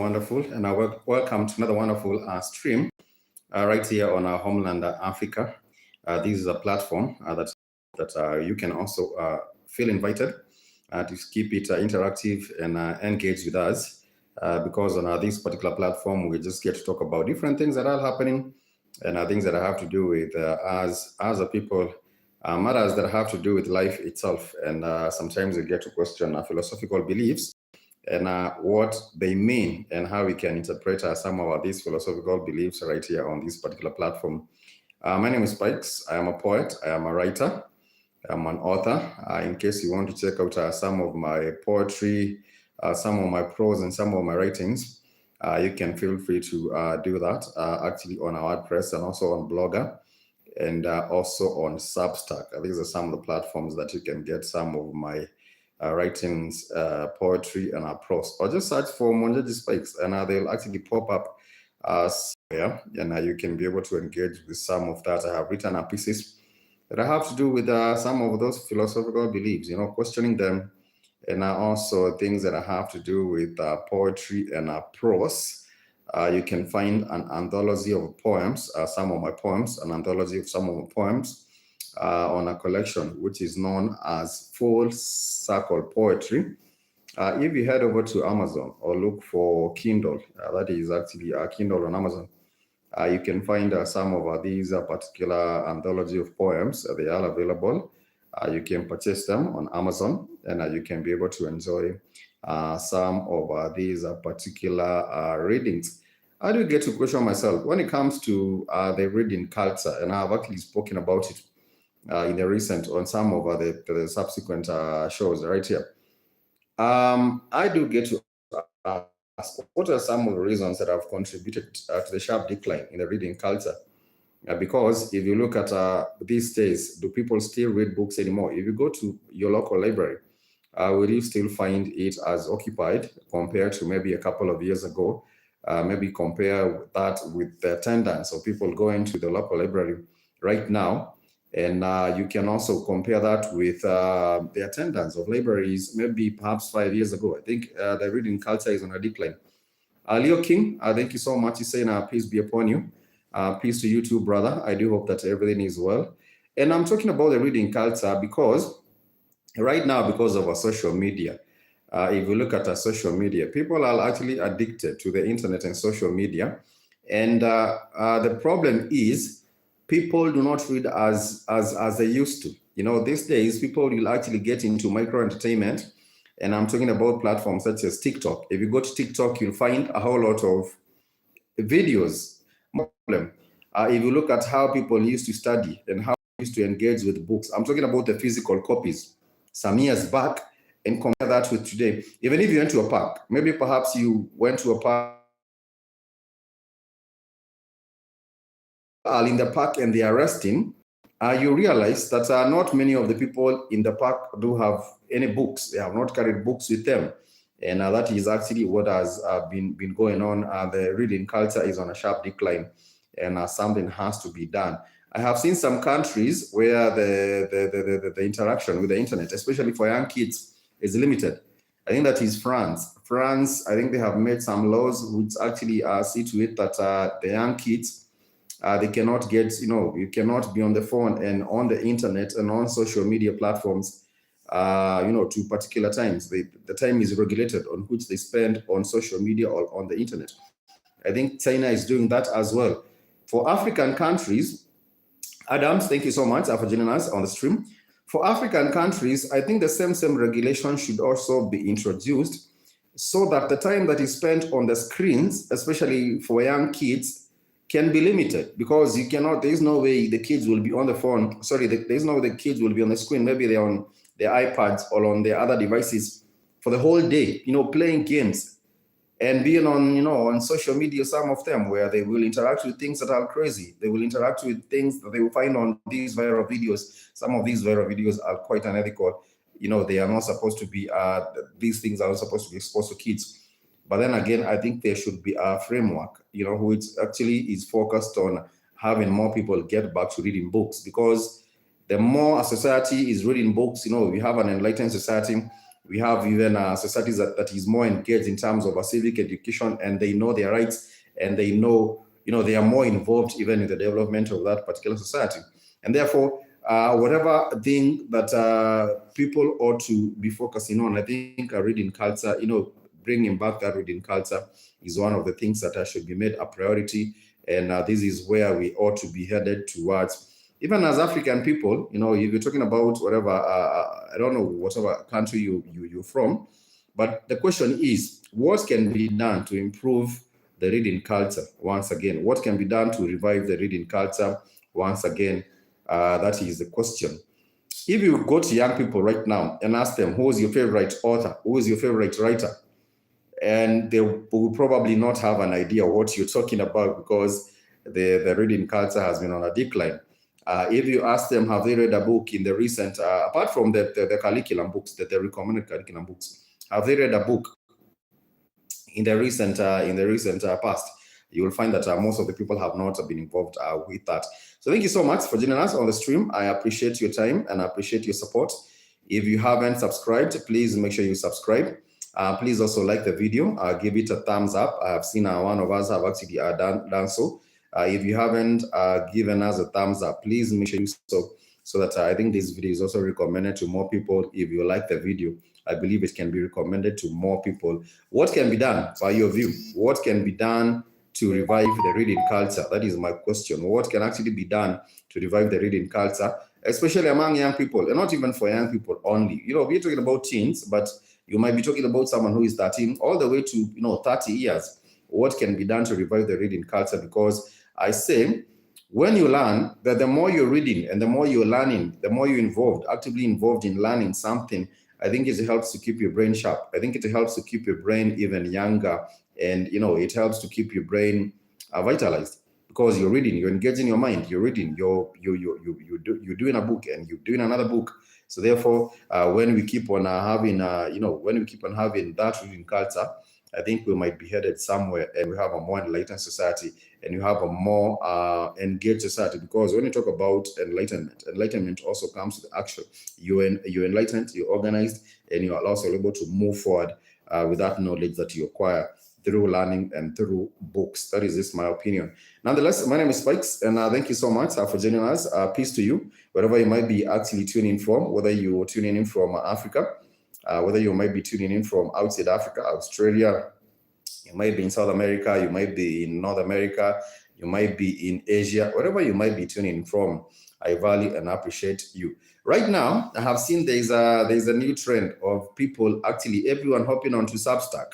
wonderful, and welcome to another wonderful stream right here on our Homeland Africa. This is a platform that you can also feel invited to keep it interactive and engage with us because on this particular platform, we just get to talk about different things that are happening and things that have to do with us as a people, matters that have to do with life itself. And sometimes we get to question philosophical beliefs and what they mean and how we can interpret some of these philosophical beliefs right here on this particular platform. My name is Spikes. I am a poet. I am a writer. I'm an author. In case you want to check out some of my poetry, some of my prose and some of my writings, you can feel free to do that actually on our WordPress and also on Blogger and also on Substack. These are some of the platforms that you can get some of my writings, poetry, and prose. Or just search for Monjaji Spikes and they'll actually pop up somewhere, and you can be able to engage with some of that. I have written pieces that have to do with some of those philosophical beliefs, questioning them, and also things that have to do with poetry and prose. You can find an anthology of poems, some of my poems, an anthology of some of my poems on a collection which is known as Full Circle Poetry. If you head over to Amazon or look for Kindle, that is actually a Kindle on Amazon, you can find some of these particular anthology of poems. They are available. You can purchase them on Amazon, and you can be able to enjoy some of these particular readings. I do get to question myself when it comes to the reading culture, and I've actually spoken about it in the recent on some of the subsequent shows right here. I do get to ask, what are some of the reasons that have contributed to the sharp decline in the reading culture? Because if you look at these days, do people still read books anymore? If you go to your local library, will you still find it as occupied compared to maybe a couple of years ago? Maybe compare that with the attendance of people going to the local library right now. And you can also compare that with the attendance of libraries maybe perhaps 5 years ago. I think the reading culture is on a decline. Leo King, thank you so much. He's saying, peace be upon you. Peace to you too, brother. I do hope that everything is well. And I'm talking about the reading culture because right now, because of our social media, if you look at our social media, people are actually addicted to the internet and social media. And the problem is people do not read as they used to. These days, people will actually get into micro entertainment. And I'm talking about platforms such as TikTok. If you go to TikTok, you'll find a whole lot of videos. If you look at how people used to study and how they used to engage with books, I'm talking about the physical copies some years back and compare that with today. Even if you went to a park, maybe perhaps you went to a park in the park and they are resting, you realize that not many of the people in the park do have any books. They have not carried books with them. And that is actually what has been going on. The reading culture is on a sharp decline, and something has to be done. I have seen some countries where the interaction with the internet, especially for young kids, is limited. I think that is France. France, I think they have made some laws which actually see to it that the young kids, they cannot get, you cannot be on the phone and on the internet and on social media platforms, to particular times. The time is regulated on which they spend on social media or on the internet. I think China is doing that as well. For African countries, Adams, thank you so much for joining us on the stream. For African countries, I think the same regulation should also be introduced so that the time that is spent on the screens, especially for young kids, can be limited, because there is no way the kids will be on the phone. Sorry, there is no way the kids will be on the screen. Maybe they're on their iPads or on their other devices for the whole day, playing games and being on social media, some of them, where they will interact with things that are crazy. They will interact with things that they will find on these viral videos. Some of these viral videos are quite unethical. They are not supposed to be, these things are not supposed to be exposed to kids. But then again, I think there should be a framework, which actually is focused on having more people get back to reading books, because the more a society is reading books, we have an enlightened society, We have even societies that is more engaged in terms of a civic education, and they know their rights, and they know, they are more involved even in the development of that particular society. And therefore, whatever thing that people ought to be focusing on, I think a reading culture, bringing back that reading culture is one of the things that should be made a priority. And this is where we ought to be headed towards. Even as African people, if you're talking about whatever, I don't know, whatever country you're from, but the question is, what can be done to improve the reading culture once again? What can be done to revive the reading culture once again? That is the question. If you go to young people right now and ask them, who is your favorite author? Who is your favorite writer? And they will probably not have an idea what you're talking about, because the reading culture has been on a decline. If you ask them, have they read a book in the recent, apart from the curriculum books, the recommended curriculum books, have they read a book in the recent past? You will find that most of the people have not been involved with that. So thank you so much for joining us on the stream. I appreciate your time and I appreciate your support. If you haven't subscribed, please make sure you subscribe. Please also like the video, give it a thumbs up. I have seen one of us have actually done so. If you haven't given us a thumbs up, please make sure you do so that I think this video is also recommended to more people. If you like the video, I believe it can be recommended to more people. What can be done, by your view? What can be done to revive the reading culture? That is my question. What can actually be done to revive the reading culture, especially among young people, and not even for young people only? We're talking about teens, but you might be talking about someone who is 13 all the way to 30 years. What can be done to revive the reading culture? Because I say, when you learn, that the more you're reading and the more you're learning, the more you're actively involved in learning something, I think it helps to keep your brain sharp. I think it helps to keep your brain even younger, and it helps to keep your brain vitalized, because you're reading, you're engaging your mind, you're reading, you're doing a book and you're doing another book. So therefore, when we keep on having that reading culture, I think we might be headed somewhere, and we have a more enlightened society, and you have a more engaged society. Because when you talk about enlightenment also comes with action. You're enlightened, you're organized, and you are also able to move forward with that knowledge that you acquire through learning and through books. That is just my opinion. Nonetheless, my name is Spikes, and thank you so much for joining us. Peace to you, wherever you might be actually tuning in from, whether you're tuning in from Africa, whether you might be tuning in from outside Africa, Australia, you might be in South America, you might be in North America, you might be in Asia, wherever you might be tuning in from, I value and appreciate you. Right now, I have seen there's a new trend of people, actually everyone hopping onto Substack.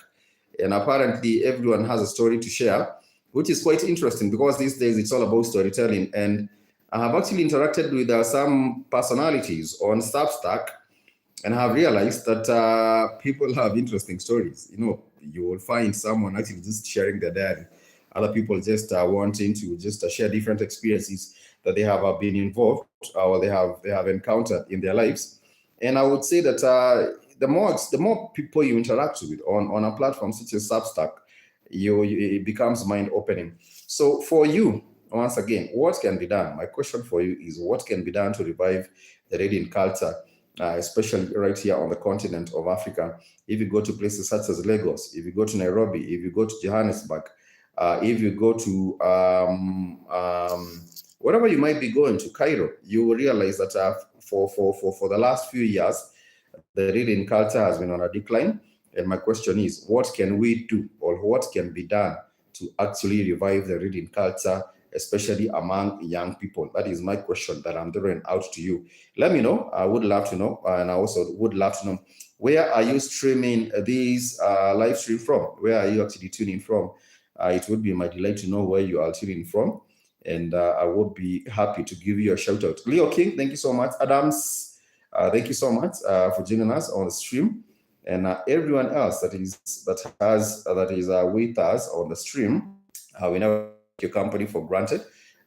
And apparently everyone has a story to share, which is quite interesting, because these days it's all about storytelling. And I have actually interacted with some personalities on Substack, and have realized that people have interesting stories. You will find someone actually just sharing their diary, other people just wanting to just share different experiences that they have been involved or they have encountered in their lives. And I would say that the more people you interact with on a platform such as Substack, it becomes mind opening. So for you, once again, what can be done? My question for you is, what can be done to revive the reading culture, especially right here on the continent of Africa? If you go to places such as Lagos, if you go to Nairobi, if you go to Johannesburg, if you go to wherever you might be going, to Cairo, you will realize that for the last few years, the reading culture has been on a decline. And my question is, what can we do, or what can be done to actually revive the reading culture, especially among young people? That is my question that I'm throwing out to you. Let me know. I would love to know. And I also would love to know, where are you streaming these live stream from? Where are you actually tuning from? It would be my delight to know where you are tuning from. And I would be happy to give you a shout out. Leo King, thank you so much. Adams, thank you so much for joining us on the stream. And everyone else that is with us on the stream, we never take your company for granted.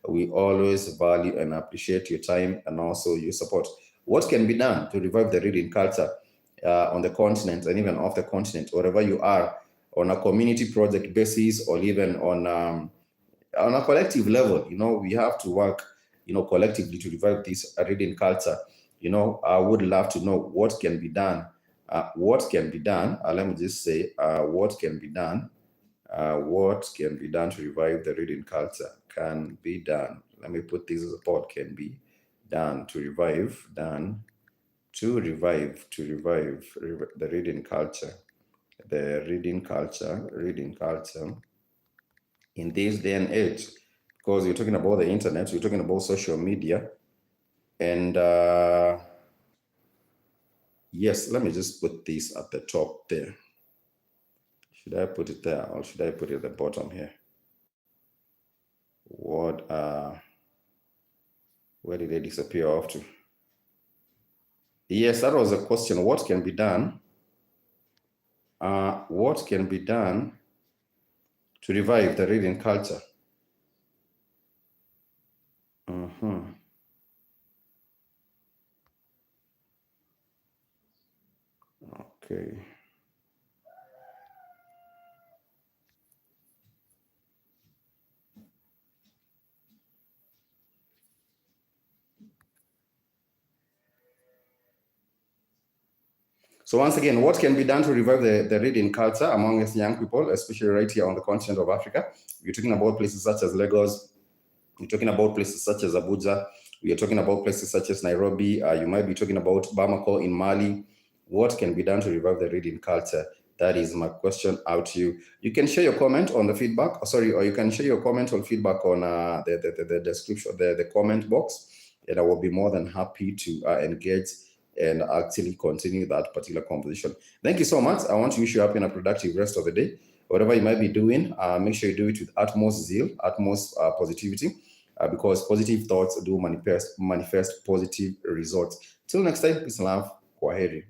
We always value and appreciate your time and also your support. What can be done to revive the reading culture on the continent and even off the continent, wherever you are, on a community project basis, or even on a collective level? We have to work, collectively to revive this reading culture. I would love to know what can be done What can be done? Let me just say, what can be done? What can be done to revive the reading culture? Can be done. Let me put this as a part. Can be done to revive. Done to revive. The reading culture. The reading culture in this day and age, because you're talking about the internet, you're talking about social media, and yes, let me just put this at the top there. Should I put it there or should I put it at the bottom here? What where did they disappear off to? Yes, that was a question. What can be done? What can be done to revive the reading culture? Okay. So once again, what can be done to revive the reading culture among us young people, especially right here on the continent of Africa? You're talking about places such as Lagos. You're talking about places such as Abuja. You're talking about places such as Nairobi. You might be talking about Bamako in Mali. What can be done to revive the reading culture? That is my question out to you. You can share your comment on the feedback. Or you can share your comment or feedback on the description, the comment box, and I will be more than happy to engage and actually continue that particular conversation. Thank you so much. I want to wish you happy and a productive rest of the day. Whatever you might be doing, make sure you do it with utmost zeal, utmost positivity, because positive thoughts do manifest positive results. Till next time, peace and love. Kwaheri.